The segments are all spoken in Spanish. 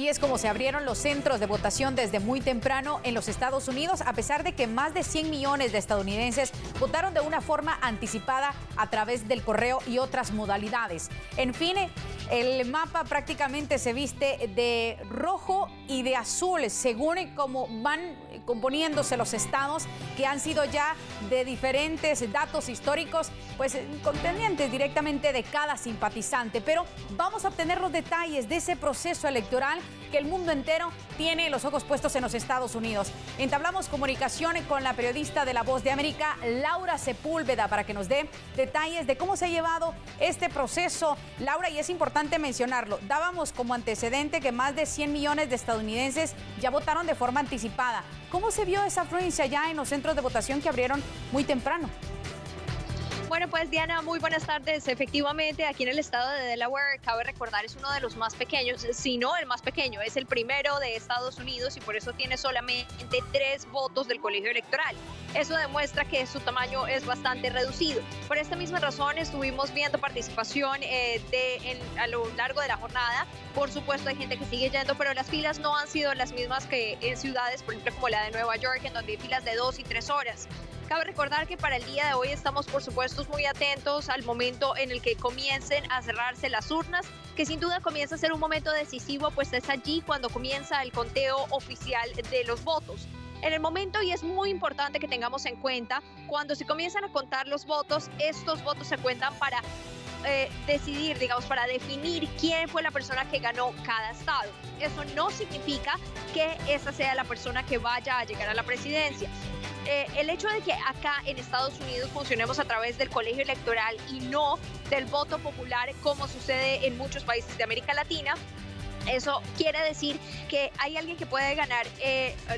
Y es como se abrieron los centros de votación desde muy temprano en los Estados Unidos, a pesar de que más de 100 millones de estadounidenses votaron de una forma anticipada a través del correo y otras modalidades. En fin, el mapa prácticamente se viste de rojo y de azul, según cómo van componiéndose los estados, que han sido ya de diferentes datos históricos, pues contendientes directamente de cada simpatizante. Pero vamos a obtener los detalles de ese proceso electoral que el mundo entero tiene los ojos puestos en los Estados Unidos. Entablamos comunicación con la periodista de La Voz de América, Laura Sepúlveda, para que nos dé detalles de cómo se ha llevado este proceso. Laura, y es importante mencionarlo, dábamos como antecedente que más de 100 millones de estadounidenses ya votaron de forma anticipada. ¿Cómo se vio esa afluencia ya en los centros de votación que abrieron muy temprano? Bueno, pues Diana, muy buenas tardes. Efectivamente, aquí en el estado de Delaware, cabe recordar, es uno de los más pequeños, si no el más pequeño, es el primero de Estados Unidos y por eso tiene solamente 3 votos del colegio electoral. Eso demuestra que su tamaño es bastante reducido. Por esta misma razón estuvimos viendo participación a lo largo de la jornada. Por supuesto hay gente que sigue yendo, pero las filas no han sido las mismas que en ciudades, por ejemplo, como la de Nueva York, en donde hay filas de 2 y 3 horas. Cabe recordar que para el día de hoy estamos, por supuesto, muy atentos al momento en el que comiencen a cerrarse las urnas, que sin duda comienza a ser un momento decisivo, pues es allí cuando comienza el conteo oficial de los votos. En el momento, y es muy importante que tengamos en cuenta, cuando se comienzan a contar los votos, estos votos se cuentan para decidir, digamos, para definir quién fue la persona que ganó cada estado. Eso no significa que esa sea la persona que vaya a llegar a la presidencia. El hecho de que acá en Estados Unidos funcionemos a través del colegio electoral y no del voto popular, como sucede en muchos países de América Latina, eso quiere decir que hay alguien que puede ganar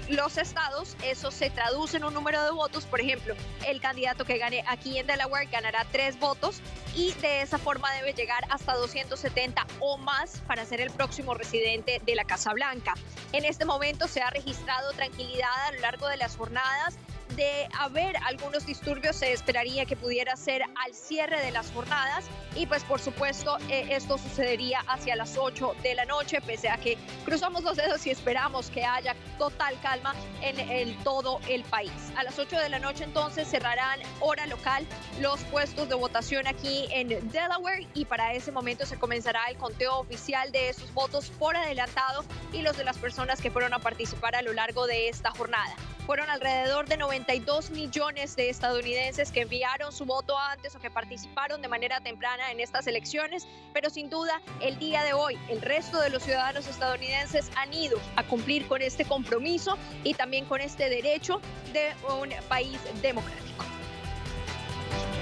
los estados, eso se traduce en un número de votos. Por ejemplo, el candidato que gane aquí en Delaware ganará 3 votos y de esa forma debe llegar hasta 270 o más para ser el próximo residente de la Casa Blanca. En este momento se ha registrado tranquilidad a lo largo de las jornadas. De haber algunos disturbios, se esperaría que pudiera ser al cierre de las jornadas y pues por supuesto esto sucedería hacia las 8 de la noche, pese a que cruzamos los dedos y esperamos que haya total calma en todo el país. A las 8 de la noche entonces cerrarán hora local los puestos de votación aquí en Delaware y para ese momento se comenzará el conteo oficial de esos votos por adelantado y los de las personas que fueron a participar a lo largo de esta jornada. Fueron alrededor de 92 millones de estadounidenses que enviaron su voto antes o que participaron de manera temprana en estas elecciones, pero sin duda el día de hoy el resto de los ciudadanos estadounidenses han ido a cumplir con este compromiso y también con este derecho de un país democrático.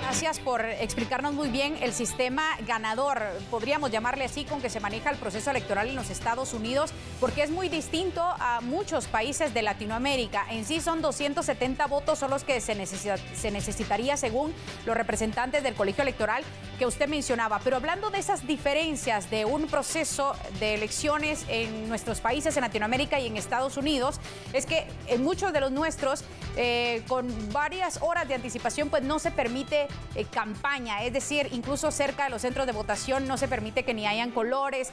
Gracias por explicarnos muy bien el sistema ganador, podríamos llamarle así, con que se maneja el proceso electoral en los Estados Unidos, porque es muy distinto a muchos países de Latinoamérica. En sí son 270 votos son los que se necesitaría según los representantes del colegio electoral que usted mencionaba. Pero hablando de esas diferencias de un proceso de elecciones en nuestros países, en Latinoamérica y en Estados Unidos, es que en muchos de los nuestros, con varias horas de anticipación, pues no se permite campaña, es decir, incluso cerca de los centros de votación no se permite que ni hayan colores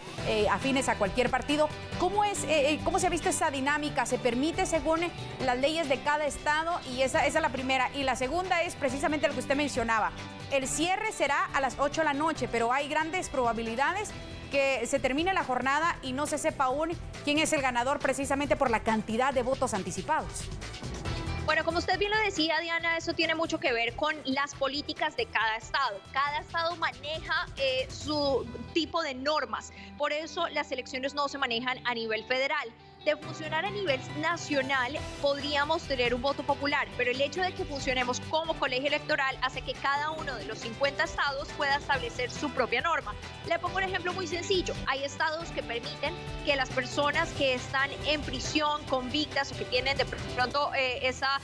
afines a cualquier partido. ¿Cómo se ha visto esa dinámica? ¿Se permite según las leyes de cada estado? Y esa es la primera. Y la segunda es precisamente lo que usted mencionaba. El cierre será a las 8 de la noche, pero hay grandes probabilidades que se termine la jornada y no se sepa aún quién es el ganador precisamente por la cantidad de votos anticipados. Bueno, como usted bien lo decía, Diana, eso tiene mucho que ver con las políticas de cada estado. Cada estado maneja su tipo de normas. Por eso las elecciones no se manejan a nivel federal. De funcionar a nivel nacional, podríamos tener un voto popular, pero el hecho de que funcionemos como colegio electoral hace que cada uno de los 50 estados pueda establecer su propia norma. Le pongo un ejemplo muy sencillo. Hay estados que permiten que las personas que están en prisión, convictas o que tienen de pronto esa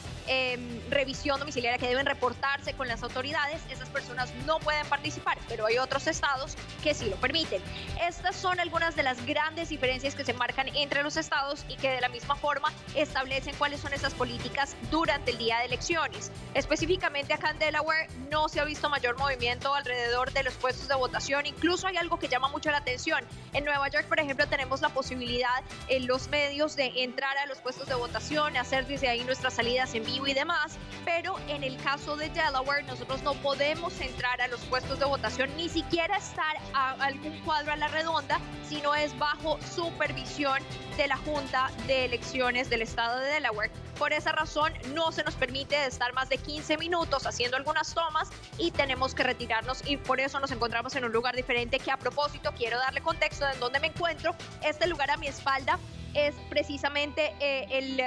revisión domiciliaria, que deben reportarse con las autoridades, esas personas no pueden participar, pero hay otros estados que sí lo pueden. permiten. Estas son algunas de las grandes diferencias que se marcan entre los estados y que de la misma forma establecen cuáles son esas políticas durante el día de elecciones. Específicamente acá en Delaware no se ha visto mayor movimiento alrededor de los puestos de votación. Incluso hay algo que llama mucho la atención. En Nueva York, por ejemplo, tenemos la posibilidad en los medios de entrar a los puestos de votación, hacer desde ahí nuestras salidas en vivo y demás, pero en el caso de Delaware nosotros no podemos entrar a los puestos de votación, ni siquiera estar a algún cuadro a la redonda, sino es bajo supervisión de la Junta de Elecciones del estado de Delaware. Por esa razón no se nos permite estar más de 15 minutos haciendo algunas tomas y tenemos que retirarnos, y por eso nos encontramos en un lugar diferente, que a propósito quiero darle contexto de dónde me encuentro. Este lugar a mi espalda es precisamente el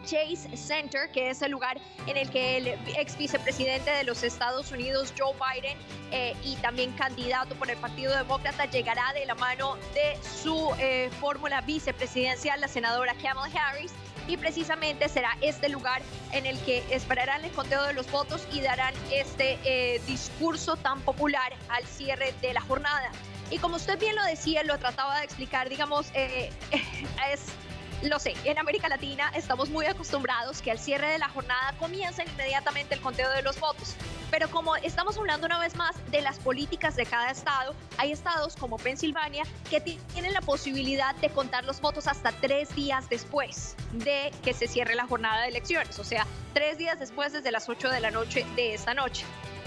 Chase Center, que es el lugar en el que el ex vicepresidente de los Estados Unidos, Joe Biden, y también candidato por el Partido Demócrata, llegará de la mano de su fórmula vicepresidencial, la senadora Kamala Harris, y precisamente será este lugar en el que esperarán el conteo de los votos y darán este discurso tan popular al cierre de la jornada. Y como usted bien lo decía, lo trataba de explicar, digamos, lo sé, en América Latina estamos muy acostumbrados que al cierre de la jornada comiencen inmediatamente el conteo de los votos. Pero como estamos hablando una vez más de las políticas de cada estado, hay estados como Pensilvania que tienen la posibilidad de contar los votos hasta 3 días después de que se cierre la jornada de elecciones, o sea, 3 días después desde las 8 de la noche de esta noche.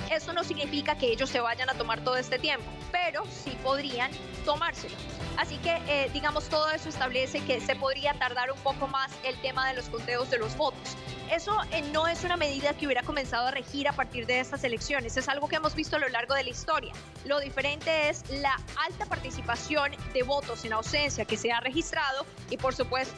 Eso no significa que ellos se vayan a tomar todo este tiempo, pero sí podrían tomárselo. Así que, digamos, todo eso establece que se podría tardar un poco más el tema de los conteos de los votos. Eso no es una medida que hubiera comenzado a regir a partir de estas elecciones, es algo que hemos visto a lo largo de la historia. Lo diferente es la alta participación de votos en ausencia que se ha registrado y, por supuesto,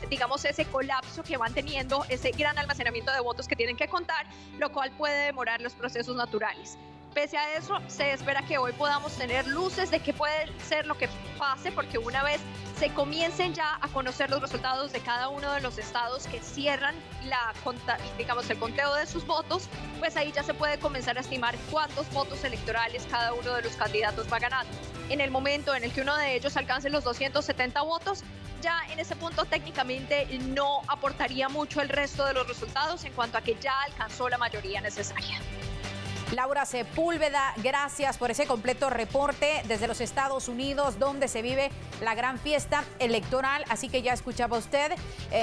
digamos, ese colapso que van teniendo, ese gran almacenamiento de votos que tienen que contar, lo cual puede demorar los procesos naturales. Pese a eso, se espera que hoy podamos tener luces de que puede ser lo que pase, porque una vez se comiencen ya a conocer los resultados de cada uno de los estados que cierran el conteo de sus votos, pues ahí ya se puede comenzar a estimar cuántos votos electorales cada uno de los candidatos va ganando. En el momento en el que uno de ellos alcance los 270 votos, ya en ese punto técnicamente no aportaría mucho el resto de los resultados en cuanto a que ya alcanzó la mayoría necesaria. Laura Sepúlveda, gracias por ese completo reporte desde los Estados Unidos, donde se vive la gran fiesta electoral. Así que ya escuchaba usted,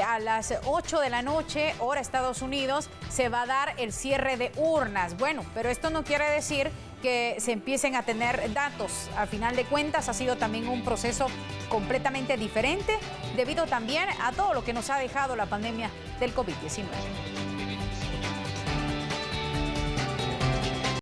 a las 8 de la noche, hora Estados Unidos, se va a dar el cierre de urnas. Bueno, pero esto no quiere decir que se empiecen a tener datos. Al final de cuentas, ha sido también un proceso completamente diferente, debido también a todo lo que nos ha dejado la pandemia del COVID-19.